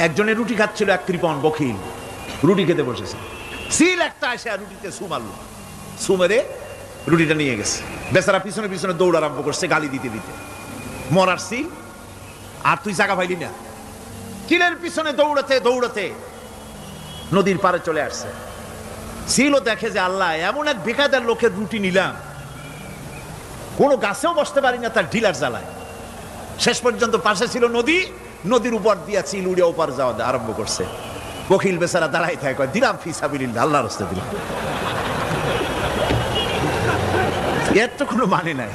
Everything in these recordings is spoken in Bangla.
একজনে রুটি খাচ্ছিল, এক কৃপণ বখিল রুটি খেতে বসেছে, সিল একটা এসে রুটিতে সু মারল, সু মেরে রুটিটা নিয়ে গেছে। বেচারা পিছনে পিছনে দৌড় আরম্ভ করছে গালি দিতে দিতে, মরার সিল আর তুই জায়গা পাইলি না। কিলের পিছনে দৌড়াতে দৌড়াতে নদীর পারে চলে আসছে। সিলও দেখে যে আল্লাহ, এমন এক বেকায়দার লোকের রুটি নিলাম, কোনো গাছেও বসতে পারি না তার ঢিলার জ্বালায়। শেষ পর্যন্ত পাশে ছিল নদী, নদীর উপর দিয়া চিল উড়ে ওপার যাওয়া আরম্ভ করছে। বকিল বেচারা দাঁড়াই থাকে, দিলাম ফি সাবিলিল্লাহ, আল্লাহর রাস্তায় দিলাম। এর তো কোনো মানে নাই।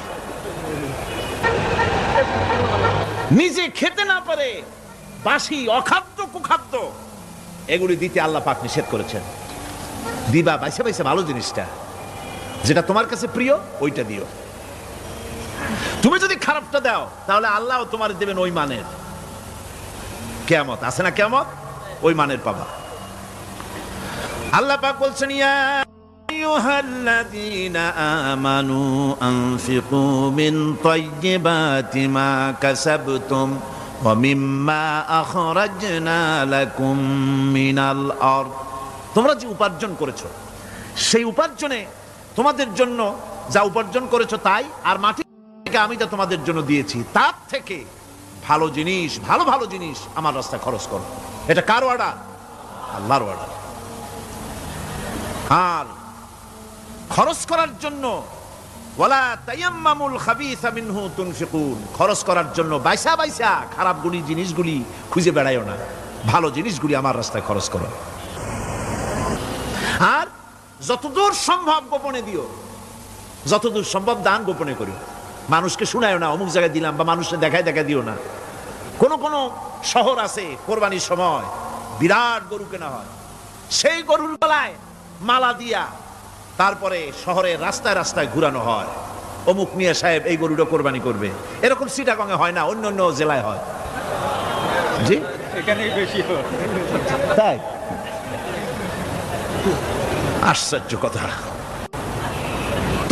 নিজে খেতে না পারে বাসি অখাদ্য কুখাদ্য এগুলি দিতে আল্লাহ পাক নিষেধ করেছেন। দিবা বাইসে বাইসে ভালো জিনিসটা, যেটা তোমার কাছে প্রিয় ওইটা দিও। তুমি যদি খারাপটা দাও তাহলে আল্লাহ তোমার দেবেন ওই মানের। কিয়ামত আছে না, কিয়ামত ওই মানের পাবা। আল্লাহ পাক বলছেন, ইয়া আইয়ুহাল্লাযীনা আমানু আনফিকু মিন তাইয়্যিবাতি মা কাসাবতুম ওয়া মিম্মা আখরাজনা লাকুম মিনাল আরদ। তোমরা যে উপার্জন করেছো, সেই উপার্জনে তোমাদের জন্য যা উপার্জন করেছো তাই, আর মাটি থেকে আমি যা তোমাদের জন্য দিয়েছি তার থেকে ভালো জিনিস, ভালো ভালো জিনিস আমার রাস্তায় খরচ করো। এটা কার অর্ডার? আল্লাহর অর্ডার। আর খরচ করার জন্য ওয়ালা তায়াম্মামুল খাবিসা মিনহু তুনফিকুন, খরচ করার জন্য বাইসা বাইসা খারাপ গুণী জিনিসগুলি খুঁজে বেড়াইও না, ভালো জিনিসগুলি আমার রাস্তায় খরচ করো। আর যতদূর সম্ভব গোপনে দিও, যতদূর সম্ভব দান গোপনে করিও। মানুষকে শুনায়ও না অমুক জায়গায় দিলাম, বা মানুষকে দেখায় দেখা দিও না। কোন কোন শহর আছে কোরবানির সময় বিরাট গরু কেনা হয়, সেই গরুর গলায় মালা দিয়া তারপরে শহরের রাস্তায় রাস্তায় ঘুরানো হয়, অমুক মিয়া সাহেব এই গরুটা কোরবানি করবে। এরকম চিটাগংয়ে হয় না, অন্য অন্য জেলায় হয়। জি, এখানেই বেশি হয়। তাই? আশ্চর্য কথা।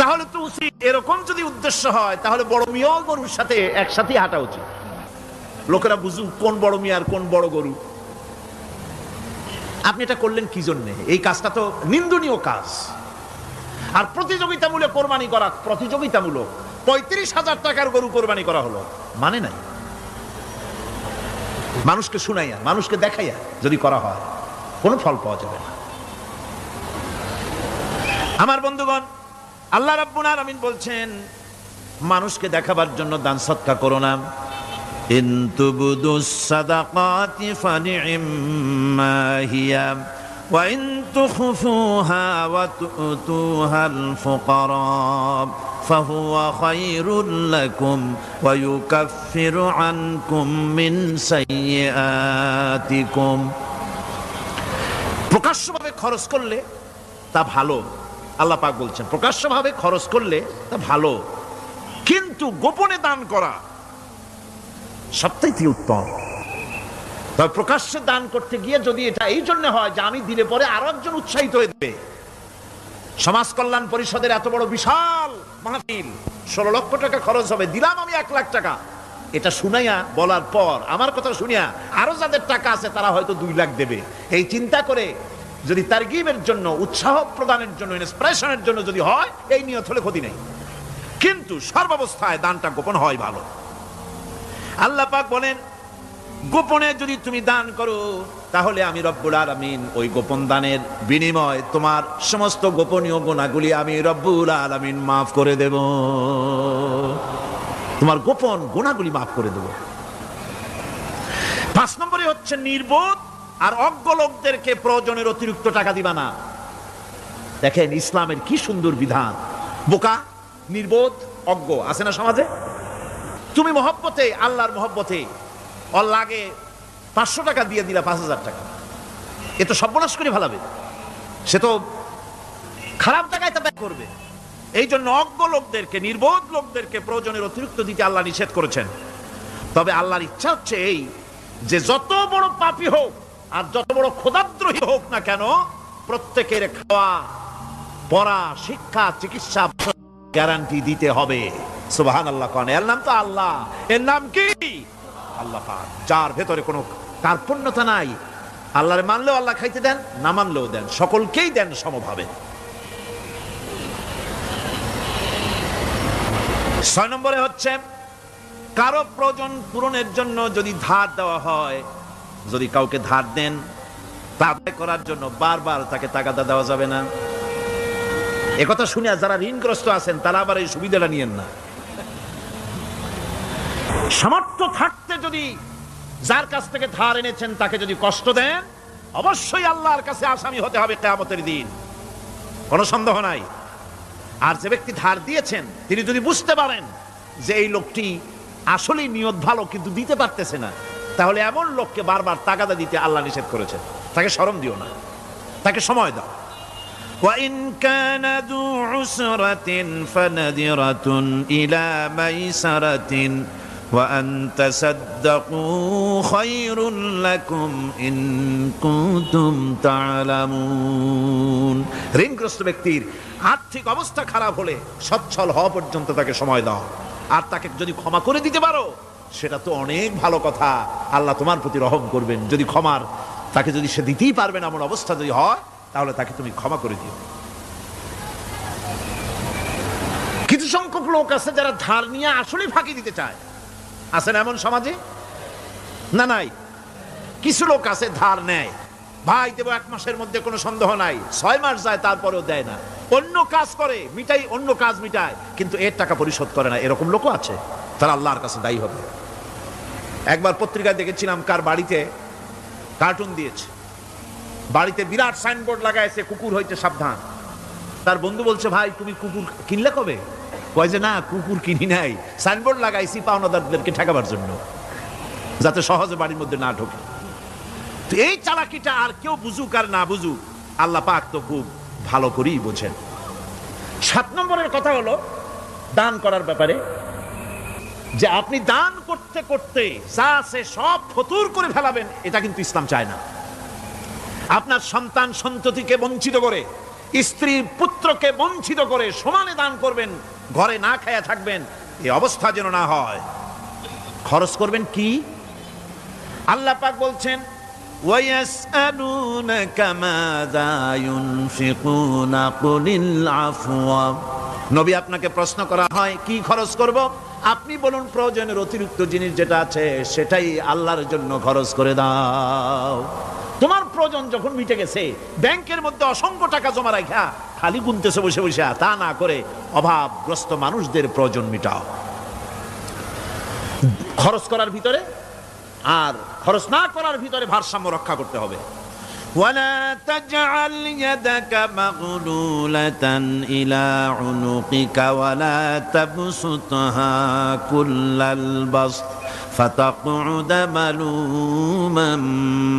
তাহলে তো উচিত, এরকম যদি উদ্দেশ্য হয় তাহলে বড় মিয়া গরুর সাথে একসাথে হাঁটা উচিত। লোকেরা বুঝুক কোন বড় মিয়া আর কোন বড় গরু। আপনি এটা করলেন কি জন্যে? এই কাজটা তো নিন্দনীয় কাজ। আর প্রতিযোগিতামূলক কোরবানি করা, প্রতিযোগিতামূলক 35,000 টাকার গরু কোরবানি করা হলো, মানে নাই। মানুষকে শুনাইয়া, মানুষকে দেখাইয়া যদি করা হয় কোনো ফল পাওয়া যাবে না। আমার বন্ধুগণ, আল্লাহ রাব্বুল আলামিন বলছেন, মানুষকে দেখাবার জন্য দান সদকা করো না। ইন তুবদুস সাদাকাতি ফানি'ম্মা হিয়া ওয়া ইন তুখফুহা ওয়া তু'তুহাল ফুকারা ফাহুয়া খায়রুল লাকুম ওয়া ইউকাফফিরু আনকুম মিন সাইয়্যাতিকুম। প্রকাশ্যভাবে খরচ করলে তা ভালো, আল্লাহ পাক বলছেন প্রকাশ্যভাবে খরচ করলে তা ভালো, কিন্তু গোপনে দান করা সবথেকে উত্তম। তবে প্রকাশ্যে দান করতে গিয়ে যদি এটা এই জন্য হয় যে আমি দিলে পরে আরো একজন উৎসাহিত হয়ে দেবে। সমাজ কল্যাণ পরিষদের এত বড় বিশাল মাহফিল, 16 লক্ষ টাকা খরচ হবে, দিলাম আমি 1 লাখ টাকা, এটা শুনাইয়া বলার পর আমার কথা শুনিয়া আরো যাদের টাকা আছে তারা হয়তো 2 লাখ দেবে, এই চিন্তা করে যদি তারগিবের জন্য, উৎসাহ প্রদানের জন্য, ইন্সপিরেশনের জন্য যদি হয়, এই নিয়ত হলে ক্ষতি নেই। কিন্তু সর্বাবস্থায় দানটা গোপন হয় ভালো। আল্লাহ পাক বলেন, গোপনে যদি তুমি দান করো তাহলে আমি রব্বুল আলামিন ওই গোপন দানের বিনিময় তোমার সমস্ত গোপনীয় গুনাহগুলি আমি রব্বুল আলামিন মাফ করে দেব। তোমার গোপন গুনাহগুলি মাফ করে দেব। 5 নম্বরে হচ্ছে নির্বোধ আর অজ্ঞ লোকদেরকে প্রয়োজনের অতিরিক্ত টাকা দিবা না। দেখেন ইসলামের কি সুন্দর বিধান। বোকা, নির্বোধ, অজ্ঞ আছে না সমাজে? তুমি মহব্বতে, আল্লাহর মহব্বতে ওর লাগে 500 টাকা দিয়ে দিলা 5,000 টাকা, এ তো সর্বনাশ করে ফেলাবে, সে তো খারাপ জায়গায় তা ব্যয় করবে। এই জন্য অজ্ঞ লোকদেরকে, নির্বোধ লোকদেরকে প্রয়োজনের অতিরিক্ত দিতে আল্লাহ নিষেধ করেছেন। তবে আল্লাহর ইচ্ছা হচ্ছে এই যে যত বড় পাপী হোক আর যত বড় খোদাদ্রোহী হোক না কেন, প্রত্যেকের খাওয়া, পড়া, শিক্ষা, চিকিৎসা গ্যারান্টি দিতে হবে। সুবহানাল্লাহ। কোন এর নাম তো আল্লাহ, এর নাম কি? আল্লাহ পাক, যার ভেতরে কোনো কার্পণ্যতা নাই। আল্লাহরে মানলেও আল্লাহ খাইতে দেন, না মানলেও দেন, সকলকেই দেন সমভাবে। 6 নম্বরে হচ্ছে কারো প্রয়োজন পূরণের জন্য যদি ধার দেওয়া হয়, যদি কাউকে ধার দেন তা আদায় করার জন্য বারবার তাকে তাগাদা দেওয়া যাবে না। একথা শুনে যারা ঋণগ্রস্ত আছেন তারা আবার এই সুবিধাটা নিয়েন না। সামর্থ্য থাকতে যদি যার কাছ থেকে ধার এনেছেন তাকে যদি কষ্ট দেন, অবশ্যই আল্লাহর কাছে আসামি হতে হবে কিয়ামতের দিন, কোনো সন্দেহ নাই। আর যে ব্যক্তি ধার দিয়েছেন তিনি যদি বুঝতে পারেন যে এই লোকটি আসলেই নিয়ত ভালো কিন্তু দিতে পারতেছে না, তাহলে এমন লোককে বারবার তাগাদা দিতে আল্লাহ নিষেধ করেছেন। তাকে শরম দিও না, তাকে সময় দাও। وَإِنْ كَانَ ذُو عُسْرَةٍ فَنَذِرَةٌ إِلَى مَيْسَرَةٍ وَأَنْ تَصَدَّقُوا خَيْرٌ لَكُمْ إِنْ كُنْتُمْ تَعْلَمُونَ। ঋণগ্রস্ত ব্যক্তির আর্থিক অবস্থা খারাপ হলে সচ্ছল হওয়া পর্যন্ত তাকে সময় দাও, আর তাকে যদি ক্ষমা করে দিতে পারো সেটা তো অনেক ভালো কথা, আল্লাহ তোমার প্রতি রহম করবেন। যদি ক্ষমার তাকে যদি সে দিতেই পারবে না এমন অবস্থা যদি হয়, তাহলে তাকে তুমি ক্ষমা করে দিও। কিছু সংখ্যক লোক আছে যারা ধার নিয়ে আসলে ফাঁকি দিতে চায়, আছেন এমন সমাজে না? নাই। কিছু লোক আছে ধার নেয়, ভাই দেব 1 মাসের মধ্যে, কোনো সন্দেহ নাই। 6 মাস যায় তারপরেও দেয় না, অন্য কাজ করে মিটাই, অন্য কাজ মিটায়, কিন্তু এর টাকা পরিশোধ করে না। এরকম লোকও আছে, তারা আল্লাহর কাছে দায়ী হবে। একবার পত্রিকায় দেখেছিলাম কার বাড়িতে কার্টুন দিয়েছে, বাড়িতে বিরাট সাইনবোর্ড লাগাইছে কুকুর হইতে সাবধান। তার বন্ধু বলছে ভাই তুমি কুকুর কিনলে কবে? কয় যে না কুকুর কিনি নাই, সাইনবোর্ড লাগাইছি পাওনাদারদেরকে ঠেকাবার জন্য, যাতে সহজে বাড়ির মধ্যে না ঢোকে। তো এই চালাকিটা আর কেউ বুঝুক আর না বুঝুক, আল্লাহ পাক তো খুব ভালো করেই বোঝেন। 7 নম্বরের কথা হলো দান করার ব্যাপারে, যে আপনি দান করতে করতে যা আছে সব ফতুর করে ফেলাবেন, এটা কিন্তু ইসলাম চায় না। আপনার সন্তান সন্ততিকে বঞ্চিত করে, স্ত্রী পুত্রকে বঞ্চিত করে সমানে দান করবেন, ঘরে না খায়া থাকবেন, এই অবস্থা যেন না হয়। খরচ করবেন কি? আল্লাহ পাক বলছেন ওয়ায়াসআলুনাকা মাযা ইউনফিকুনা কুলিল আফওয়া। নবী আপনাকে প্রশ্ন করা হয় কি খরচ করব, আপনি বলুন প্রয়োজনের অতিরিক্ত জিনিস যেটা আছে সেটাই আল্লাহর জন্য খরচ করে দাও। তোমার প্রয়োজন যখন মিটে গেছে, ব্যাংকের মধ্যে অসংখ্য টাকা জমা রাখা খালি গুনতেছে বসে বসে, তা না করে অভাবগ্রস্ত মানুষদের প্রয়োজন মিটাও। খরচ করার ভিতরে আর খরচ না করার ভিতরে ভারসাম্য রক্ষা করতে হবে। ولا تجعل يدك مغلولة إلى عنقك ولا تبسطها كل البسط فتقعد ملوما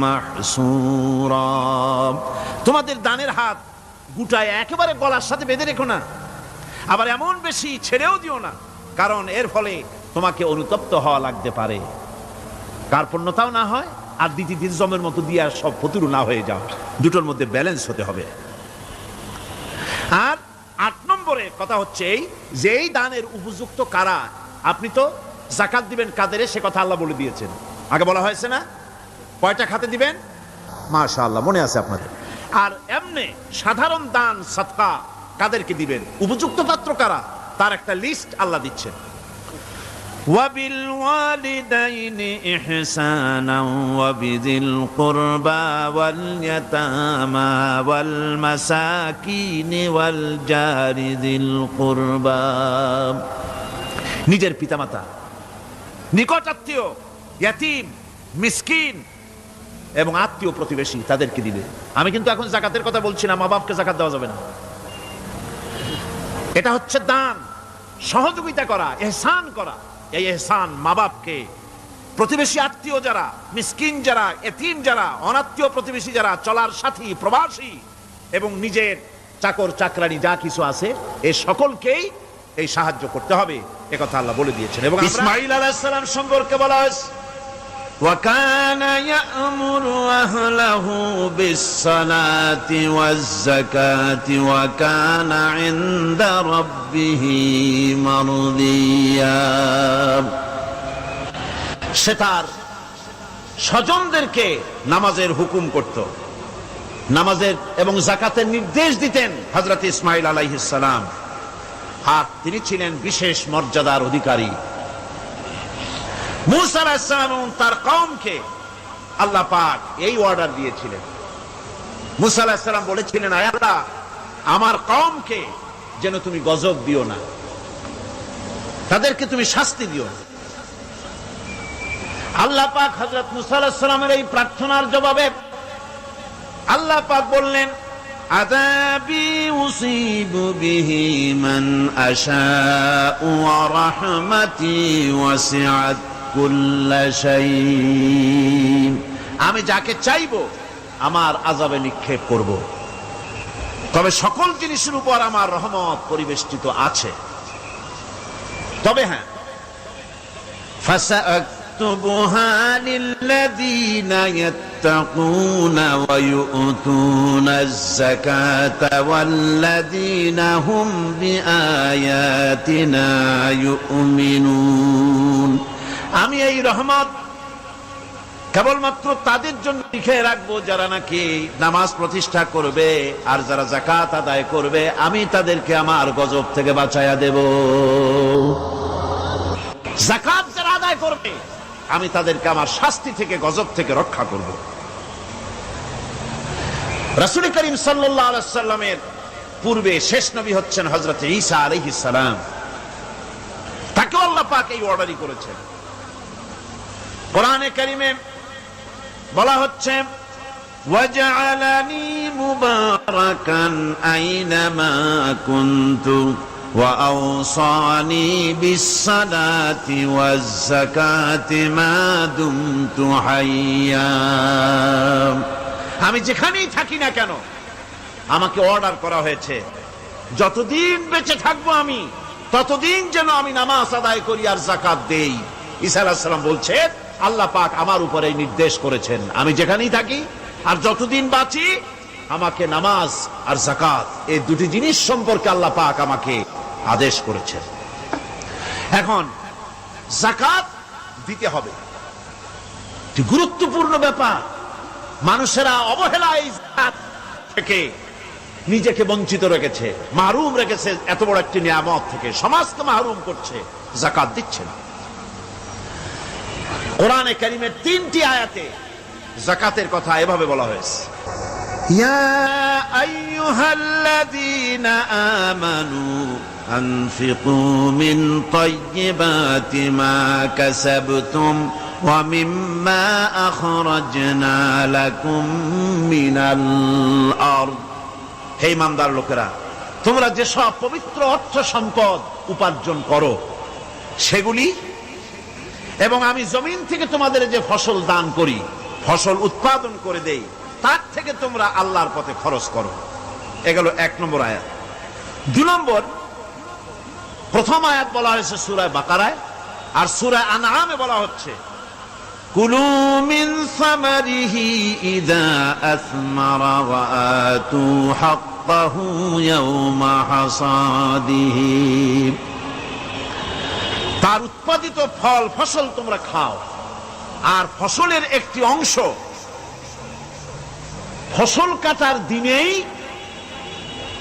محسورا। তোমাদের দানের হাত গুটায় একেবারে গলার সাথে বেঁধে রেখো না, আবার এমন বেশি ছেড়েও দিও না, কারণ এর ফলে তোমাকে অনুতপ্ত হওয়া লাগতে পারে, কার্পণ্যতাও না হয়, আর দ্বিতীয় জমের মতো দিয়ে সব ফতুর না হয়ে যাও। দুটোর মধ্যে ব্যালেন্স হতে হবে। আর 8 নম্বরে কথা হচ্ছে এই যে এই দানের উপযুক্ত কারা। আপনি তো যাকাত দিবেন কাদের, সে কথা আল্লাহ বলে দিয়েছেন, আগে বলা হয়েছে না? কয়টা খাতে দিবেন? মাশাআল্লাহ মনে আছে আপনাদের। আর এমনি সাধারণ দান সাদকা কাদেরকে দিবেন, উপযুক্ত পাত্র কারা, তার একটা লিস্ট আল্লাহ দিচ্ছেন। وبالوالدين إحسانا وبذي القربى واليتامى والمساكين والجار ذي القربى। নিজের পিতামাতা, নিকট আত্মীয়, ইয়াতিম, মিসকিন এবং আত্মীয় প্রতিবেশী তাদেরকে দিবে। আমি কিন্তু এখন যাকাতের কথা বলছি না, মা বাপকে যাকাত দেওয়া যাবে না। এটা হচ্ছে দান, সহযোগিতা করা, ইহসান করা। এই ইহসান মা বাপকে, প্রতিবেশী আত্মীয় যারা, মিসকিন যারা, এতিম যারা, অনাত্মীয় প্রতিবেশী যারা, চলার সাথী, প্রবাসী এবং নিজের চাকর চাকরানি যা কিছু আছে, এই সকলকেই এই সাহায্য করতে হবে, একথা আল্লাহ বলে দিয়েছেন। এবং ইসমাঈল আলাইহিস সালাম সম্পর্কে বলা হয়েছে وَكَانَ يَأْمُرُ أَهْلَهُ بِالصَّلَاةِ وَالزَّكَاةِ وَكَانَ عِندَ رَبِّهِ مَرْضِيًّا। সে তার স্বজনদেরকে নামাজের হুকুম করত, নামাজের এবং যাকাতের নির্দেশ দিতেন হযরত ইসমাঈল আলাইহিস সালাম। আর তিনি ছিলেন বিশেষ মর্যাদার অধিকারী। মূসা আলাইহিস সালাম এবং তার কওমকে আল্লাহ পাক এই অর্ডার দিয়েছিলেন। মূসা আলাইহিস সালাম বলেছিলেন, আয় আল্লাহ, আমার কওমকে যেন তুমি গজব দিও না, তাদেরকে তুমি শাস্তি দিও না। আল্লাহ পাক হযরত মূসা আলাইহিস সালামের এই প্রার্থনার জবাবে আল্লাহ পাক বললেন, আযাবি উসিবু বিহি মান আশাউ ওয়া রাহমাতি ওয়াসিআত কুল্লা শাই। আমি যাকে চাইবো আমার আযাবে নিক্ষেপ করব, তবে সকল জিনিসের উপর আমার রহমত পরিবেষ্টিত আছে। তবে হ্যাঁ, ফাসাকতুবুহা লিল্লাযীনা ইয়াত্তাকুনা ওয়া ইউতুনাজ যাকাতা ওয়াল্লাযীনা হুম বিআয়াতিনা ইউমিনুন। আমি এই রহমত কেবলমাত্র তাদের জন্য লিখে রাখবো যারা নাকি নামাজ প্রতিষ্ঠা করবে আর যারা যাকাত আদায় করবে, আমি তাদেরকে আমার গজব থেকে বাঁচায়া দেব। যাকাত যারা আদায় করবে আমি তাদেরকে আমার শাস্তি থেকে, গজব থেকে রক্ষা করব। রাসূল করিম সাল্লাল্লাহু আলাইহি ওয়াসাল্লামের পূর্বে শেষ নবী হচ্ছেন হযরত ঈসা আলাইহিস সালাম। তাকে আল্লাহ পাক এই অর্ডারই করেছেন। কোরআনে কারিমে বলা হচ্ছে, ওয়াজআলানি মুবারাকান আইনামা কুনতু ওয়া আওসানি বিস-সালাতি ওয়াজ-যাকাতি মা দুমতু হাইয়া। আমি যেখানেই থাকি না কেন আমাকে অর্ডার করা হয়েছে যতদিন বেঁচে থাকবো আমি ততদিন যেন আমি নামাজ আদায় করি আর যাকাত দেই। ঈসা আলাইহিস সালাম বলছেন, আল্লাহ পাক আমার উপরে নির্দেশ করেছেন আমি যেখানেই থাকি আর যতদিন বাঁচি আমাকে নামাজ আর যাকাত এই দুটি জিনিস সম্পর্কে আল্লাহ পাক আমাকে আদেশ করেছেন। এখন যাকাত দিতে হবে, গুরুত্বপূর্ণ ব্যাপার। মানুষেরা অবহেলায় যাকাত থেকে নিজেকে বঞ্চিত রেখেছে, মাহরুম রেখেছে এত বড় একটি নিয়ামত থেকে। সমাজকে মাহরুম করছে, যাকাত দিচ্ছে না। কোরআনে কারীমের 3টি আয়াতে যাকাতের কথা এভাবে বলা হয়েছে, ইয়া আইয়ুহাল্লাযীনা আমানু আনফিকু মিন তাইয়্যিবাতি মা কাসাবতুম ওয়া মিম্মা আখরাজনা লাকুম মিনাল আরদ। হে ইমানদার লোকেরা, তোমরা যেসব পবিত্র অর্থ সম্পদ উপার্জন করো সেগুলি, এবং আমি জমিন থেকে তোমাদের যে ফসল দান করি, ফসল উৎপাদন করে দেই, তার থেকে তোমরা আল্লাহর পথে খরচ করো। এগুলো 1 নম্বর আয়াত। 2 নম্বর, প্রথম আয়াত বলা হয়েছে সূরা বাকারায়, আর সূরা আনআমে বলা হচ্ছে, কুলু মিন সামারিহি ইযা আসমারা ওয়া আতু হাক্কাহু ইয়াওমা হাসাদিহি। তার উৎপাদিত ফল ফসল তোমরা খাও, আর ফসলের একটি অংশ ফসল কাটার দিনেই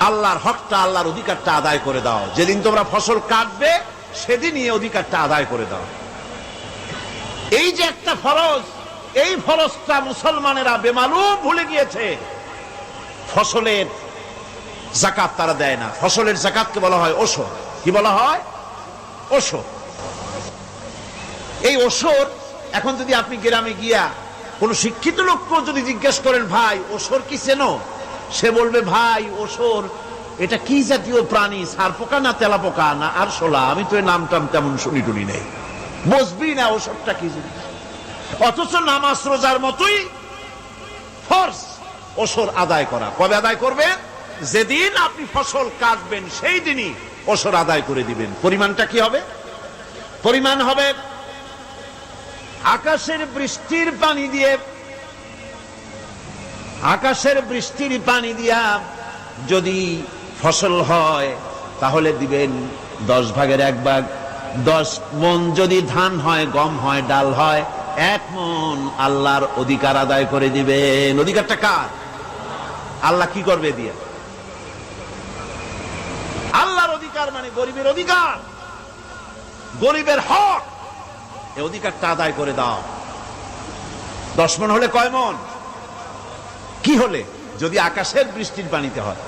আল্লাহর হকটা, আল্লাহর অধিকারটা আদায় করে দাও। যেদিন তোমরা ফসল কাটবে সেদিনই এই অধিকারটা আদায় করে দাও। এই যে একটা ফরজ, এই ফরজটা মুসলমানেরা বেমালুম ভুলে গিয়েছে। ফসলের যাকাত তারা দেয় না। ফসলের যাকাতকে বলা হয় ওশর। কি বলা হয়? ওশর। এই ওশর এখন যদি আপনি গ্রামে গিয়া কোন শিক্ষিত লোককে যদি জিজ্ঞেস করেন, ভাই ওশর কি চেনো? সে বলবে, ভাই ওশর এটা কি জাতীয় প্রাণী, সারপোকা না তেলাপোকা না আরশোলা, আমি তো এই নামটাম তেমন শুনি টুনি নেই, বুঝবি না ওশরটা কি জিনিস। অথচ নামাজ রোজার মতোই ফরজ ওশর আদায় করা। কবে আদায় করবেন? যেদিন আপনি ফসল কাটবেন সেই দিনই ওশর আদায় করে দিবেন। পরিমাণটা কি হবে? পরিমাণ হবে আকাশের বৃষ্টির পানি দিয়ে, আকাশের বৃষ্টির পানি দিয়া যদি ফসল হয় তাহলে দিবেন 10 ভাগের 1 ভাগ। 10 মণ যদি ধান হয়, গম হয়, ডাল হয়, 1 মণ আল্লাহর অধিকার আদায় করে দিবেন। অধিকারটা কার? আল্লাহ কি করবে দিয়ে? আল্লাহর অধিকার মানে গরিবের অধিকার, গরিবের হক, এই অধিকারটা আদায় করে দাও। 10 মণ হলে কয় মণ? কি হলে? যদি আকাশের বৃষ্টির পানিতে হয়,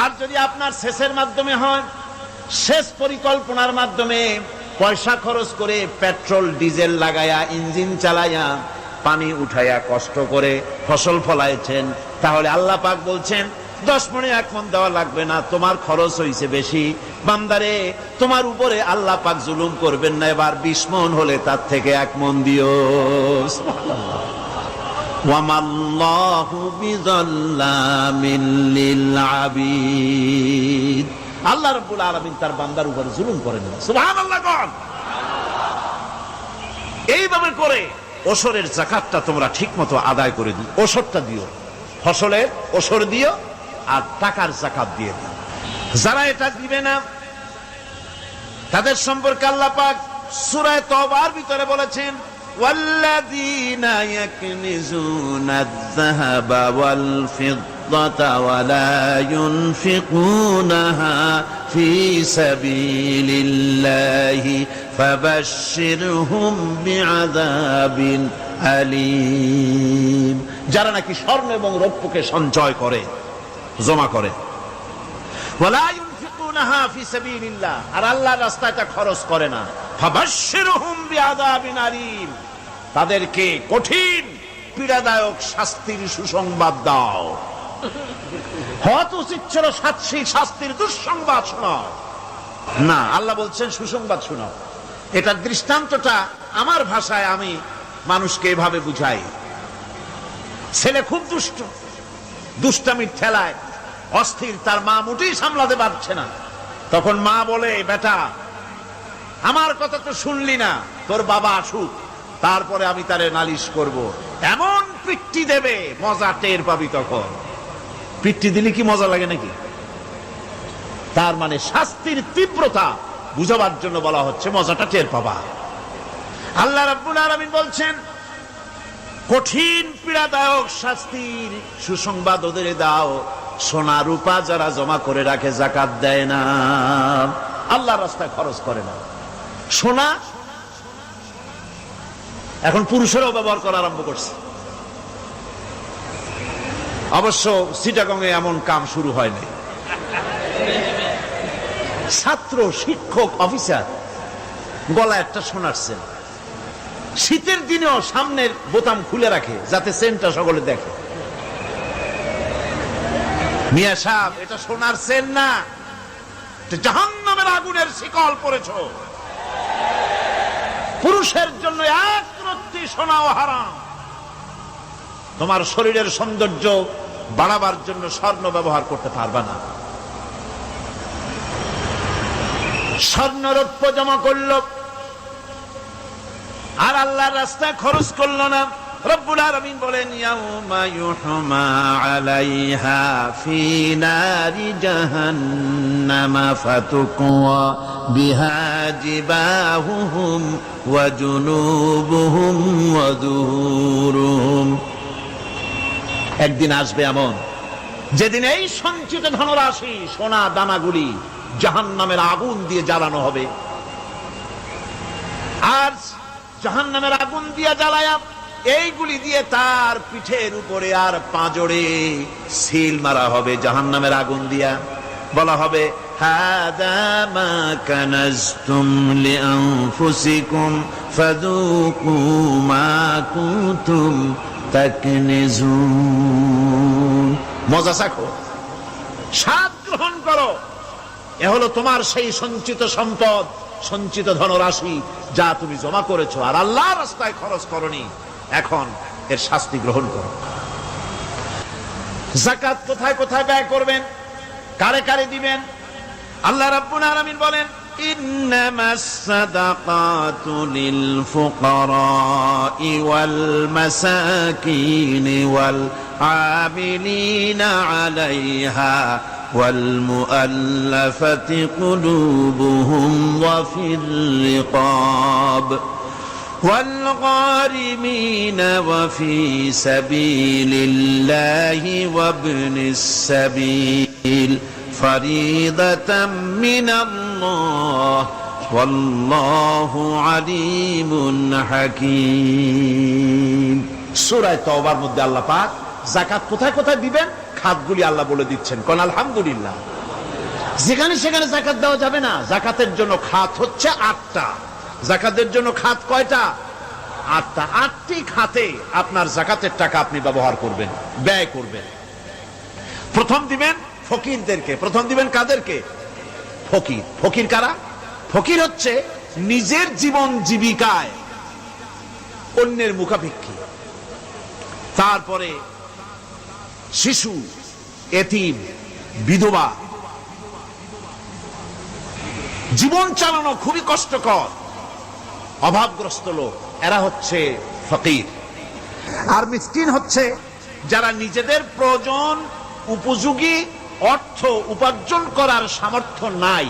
আর যদি আপনার সেচের মাধ্যমে হয়, সেচ পরিকল্পনার মাধ্যমে পয়সা খরচ করে পেট্রোল ডিজেল লাগায়া ইঞ্জিন চালায়া পানি উঠাইয়া কষ্ট করে ফসল ফলাইছেন, তাহলে আল্লাহ পাক বলছেন 10 মণে 1 মণ দেওয়া লাগবে না, তোমার খরচ হইছে বেশি। বান্দারে, তোমার উপরে আল্লাহ পাক জুলুম করবেন না, এবার 20 মণ হলে তার থেকে 1 মণ দিও। ওয়ামাল্লাহু বিযাল্লামিল লিল আবিদ। আল্লাহ রাব্বুল আলামিন তার বান্দার উপরে জুলুম করেন না। সুবহানাল্লাহ। কোন এইভাবে করে ওশরের যাকাতটা তোমরা ঠিকমতো আদায় করে দিও। ওশরটা দিও, ফসলের ওশর দিও, আর টাকার যাকাত দিয়ে দিও। যারা এটা দিবে না তাদের সম্পর্কে আল্লাহ পাক সূরা তওবার ভিতরে বলেছেন, ওয়াল্লাযীনা ইয়াকনিজুনা আয-যাহাবা ওয়াল ফিদ্দাতা ওয়া লা ইউনফিকুনাহা ফী সাবিলিল্লাহি ফাবাশশিরহুম বিআযাবিন আলীম। যারা নাকি স্বর্ণ এবং রৌপ্যকে সঞ্চয় করে, জমা করে, ওয়া লা ইউনফিকুনাহা ফী সাবিলিল্লাহ, আর আল্লাহর রাস্তায় তা খরচ করে না, ফাবাশশিরহুম বিআযাবিন আলীম, তাদেরকে কঠিন পীড়াদায়ক শাস্তির সুসংবাদ দাও। হয়তো উচিত ছিল শাস্তির দুঃসংবাদ শোনাও, না, আল্লাহ বলছেন সুসংবাদ শোনাও। এটার দৃষ্টান্তটা আমার ভাষায় আমি মানুষকে এভাবে বুঝাই। ছেলে খুব দুষ্ট, দুষ্টামির ঠেলায় অস্থির, তার মা মোটেই সামলাতে পারছে না। তখন মা বলে, বেটা আমার কথা তো শুনলি না, তোর বাবা আসুক, তারপরে আমি তারে নালিশ করব। এমন পিট্টি দেবে, মজা টের পাবি। তখন পিট্টি দিলে কি মজা লাগে নাকি? তার মানে শাস্তির তীব্রতা বুঝাবার জন্য বলা হচ্ছে, মজাটা টের পাবা। আল্লাহ রাব্বুল আলামিন বলছেন, কঠিন পীড়াদায়ক শাস্তির সুসংবাদ ওদের দাও, সোনা রূপা যারা জমা করে রাখে, যাকাত দেয় না, আল্লাহর রাস্তায় খরচ করে না। সোনা এখন পুরুষেরাও ব্যবহার করা আরম্ভ করছে। অবশ্য চিটাগংয়ে এমন কাম শুরু হয়নি। ছাত্র, শিক্ষক, অফিসার গলা একটা সোনার চেন, শীতের দিনেও সামনের বোতাম খুলে রাখে যাতে চেনটা সকলে দেখে। মিয়া সাহেব, এটা সোনার চেন না, জাহান্নামের আগুনের শিকল পড়েছ। পুরুষের জন্য এক রত্তি সোনাও হারাম। তোমার শরীরের সৌন্দর্য বাড়াবার জন্য স্বর্ণ ব্যবহার করতে পারবা না। স্বর্ণ রৌপ্য জমা করলো আর আল্লাহর রাস্তায় খরচ করলো না। রব্বুল আলামিন বলেন, ইয়াউমা ইউহমা আলাইহা ফি নারি জাহান্নামা ফাতুকওয়া বিহা জিবাহুহুম ওয়া জুনুবুহুম ওয়া যুহুরুহুম। একদিন আসবে এমন, যেদিন এই সঞ্চিত ধনরাশি, সোনা দানাগুলি জাহান্নামের আগুন দিয়ে জ্বালানো হবে। আর জাহান্নামের আগুন দিয়ে জ্বালায়া এইগুলি দিয়ে তার পিঠের উপরে আর পাঁজরে সিল মারা হবে জাহান্নামের আগুন দিয়া। বলা হবে, হাদা মা কানাজতুম লিআনফুসিকুম ফাযুকু মা কুনতুম তাকনিজুন। মজা চাখো, স্বাদ গ্রহণ করো। এ হলো তোমার সেই সঞ্চিত সম্পদ, সঞ্চিত ধনরাশি যা তুমি জমা করেছো আর আল্লাহর রাস্তায় খরচ করনি। এখন এর শাস্তি গ্রহণ করো। যাকাত কোথায় কোথায় ব্যয় করবেন, কারে কারে দিবেন? আল্লাহ রাব্বুল আলামিন বলেন, ইন্নামাস সাদাকাতু লিল ফুকারাই ওয়াল মাসাকিন ওয়াল আমিলিনা আলাইহা ওয়াল মুআল্লাফাতি কুলুবুহুম ওয়া ফির রিকাব والغارمين وفي سبيل الله وابن السبيل فريضة من الله والله عليم حكيم। সূরা তাওবার মধ্যে আল্লাহ পাক যাকাত কোথায় কোথায় দিবেন খাতগুলি আল্লাহ বলে দিচ্ছেন। কোন আলহামদুলিল্লাহ। যেখানে সেখানে যাকাত দেওয়া যাবে না। যাকাতের জন্য খাত হচ্ছে 8টা। যাকাতের জন্য খাত কয়টা? 8টা। 8টি খাতে আপনার যাকাতের টাকা আপনি ব্যবহার করবেন, ব্যয় করবেন। প্রথম দিবেন ফকিরদেরকে। প্রথম দিবেন কাদেরকে? ফকির। ফকির কারা? ফকির হচ্ছে নিজের জীবন জীবিকায় অন্যের মুখাপেক্ষী। তারপরে শিশু, এতিম, বিধবা, জীবন চালানো খুবই কষ্টকর, অভাবগ্রস্ত লোক, এরা হচ্ছে ফকির। আর মিসকিন হচ্ছে যারা নিজেদের প্রয়োজন উপযোগী অর্থ উপার্জন করার সামর্থ্য নাই,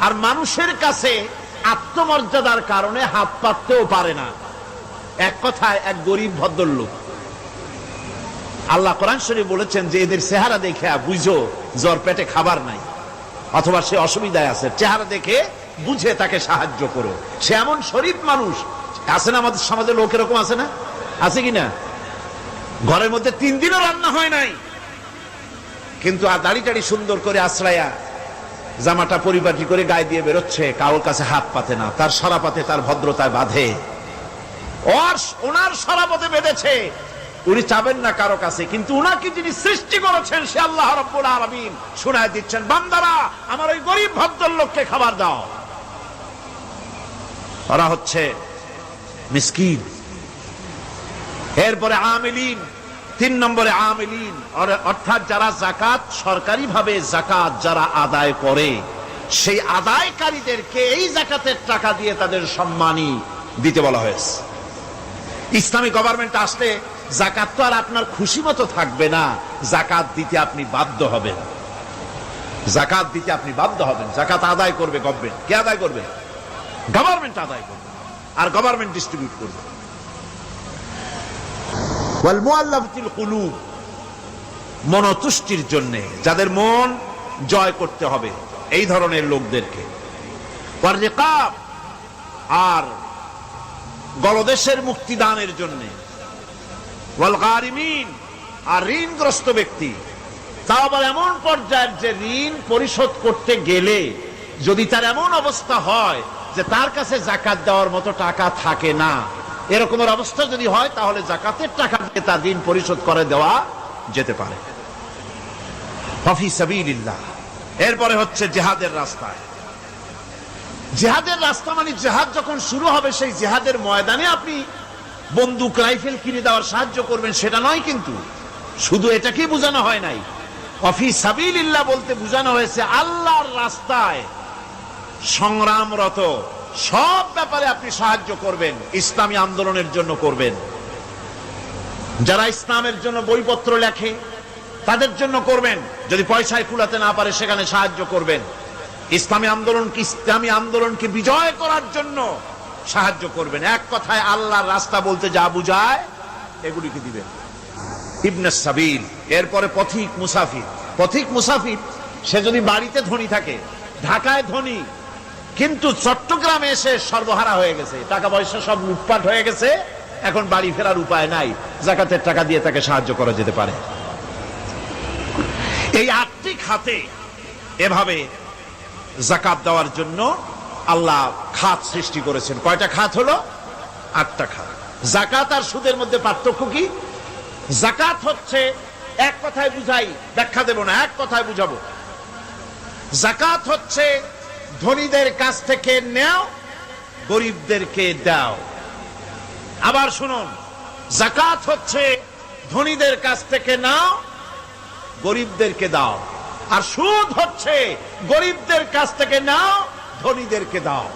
আর মানুষের কাছে আত্মমর্যাদার কারণে হাত পাততেও পারে না। এক কথায় এক গরিব ভদ্রলোক। আল্লাহ কোরআন শরীফে বলেছেন যে এদের চেহারা দেখে বুঝো জ্বর পেটে খাবার নাই, অথবা সে অসুবিধায় আছে, চেহারা দেখে বুঝে তাকে সাহায্য করো। সে এমন শরীফ মানুষ আছে না আমাদের সমাজে? লোক এরকম আছে না? আছে কিনা? ঘরের মধ্যে 3 দিনও রান্না হয় নাই, কিন্তু দাড়ি টাড়ি সুন্দর করে আশ্রয়া, জামাটা পরিপাটি করে গায়ে দিয়ে বেরোচ্ছে, কারোর কাছে হাত পাতে না, তার সরাপাতে তার ভদ্রতায় বাঁধে। ওনার সরাপতে বেঁধেছে, উনি চাবেন না কারো কাছে, কিন্তু উনাকে যিনি সৃষ্টি করেছেন সে আল্লাহ রাব্বুল আলামিন শোনায় দিচ্ছেন, বান্দারা আমার ওই গরিব ভদ্রলোককে খাবার দাও। ওরা হচ্ছে মিসকিন। এরপরে আমিলিন, 3 নম্বরে আমিলিন, অর্থাৎ যারা যাকাত সরকারিভাবে যাকাত যারা আদায় করে, সেই আদায়কারীদেরকে এই যাকাতের টাকা দিয়ে তাদের সম্মানী দিতে বলা হয়েছে। ইসলামী গভর্নমেন্ট আসলে যাকাত তো আর আপনার খুশি মতো থাকবে না, যাকাত দিতে আপনি বাধ্য হবেন। যাকাত দিতে আপনি বাধ্য হবেন। যাকাত আদায় করবে গভর্নমেন্ট। কে আদায় করবে? গভর্নমেন্ট আদায় করবে, আর গভর্নমেন্ট ডিস্ট্রিবিউট করবে। ওয়াল মুআল্লাফাতিল কুলুব, মনতুষ্টির জন্য, যাদের মন জয় করতে হবে, এই ধরনের লোকদেরকে। ওয়ার রিকাব, আর গলদেশের মুক্তিদানের জন্য। ওয়াল গারিমিন, আর ঋণগ্রস্ত ব্যক্তি। তাও আবার এমন পর্যায়ের যে ঋণ পরিশোধ করতে গেলে যদি তার এমন অবস্থা হয় যে তার কাছে যাকাত দেওয়ার মতো টাকা থাকে না, এরকমের অবস্থা যদি হয়, তাহলে যাকাতের টাকা দিয়ে তার ঋণ পরিশোধ করে দেওয়া যেতে পারে। ফি সাবিলিল্লাহ। এরপরে হচ্ছে জিহাদের রাস্তায়। জিহাদের রাস্তা মানে জিহাদ যখন শুরু হবে, সেই জিহাদের ময়দানে আপনি বন্দুক রাইফেল কিনে দেওয়ার সাহায্য করবেন, সেটা নয়। কিন্তু শুধু এটাকেই বোঝানো হয় নাই। ফি সাবিলিল্লাহ বলতে বোঝানো হয়েছে আল্লাহর রাস্তায় সংগ্রামরত সব ব্যাপারে আপনি সাহায্য করবেন। ইসলামী আন্দোলনের জন্য করবেন, যারা ইসলামের জন্য বইপত্র লেখে তাদের জন্য করবেন, যদি পয়সায় কুলাতে না পারে সেখানে সাহায্য করবেন। ইসলামী আন্দোলনকে বিজয় করার জন্য সাহায্য করবেন। এক কথায় আল্লাহর রাস্তা বলতে যা বুঝায় এগুলিকে দিবেন। ইবনে সাবিল, এরপরে পথিক মুসাফির। পথিক মুসাফির সে যদি বাড়িতে ধনী থাকে, ঢাকায় ধনী, কিন্তু চট্টগ্রামে এসে সর্বহারা হয়ে গেছে, টাকা পয়সা সব লুটপাট হয়ে গেছে, এখন বাড়ি ফেরার উপায় নাই, যাকাতের টাকা দিয়ে তাকে সাহায্য করা যেতে পারে। এই 8টি খাতে এভাবে যাকাত দেওয়ার জন্য আল্লাহ খাত সৃষ্টি করেছেন। কয়টা খাত হলো? 8টা খাত। যাকাত আর সুদের মধ্যে পার্থক্য কি? যাকাত হচ্ছে, এক কথায় বুঝাই, ব্যাখ্যা দেব না, এক কথায় বুঝাবো। যাকাত হচ্ছে ধনীদের কাছ থেকে নেও, গরিবদেরকে দাও। আবার শুনুন, যাকাত হচ্ছে ধনীদের কাছ থেকে নাও, গরিবদেরকে দাও। আর সুদ হচ্ছে গরিবদের কাছ থেকে নাও, ধনীদেরকে দাও।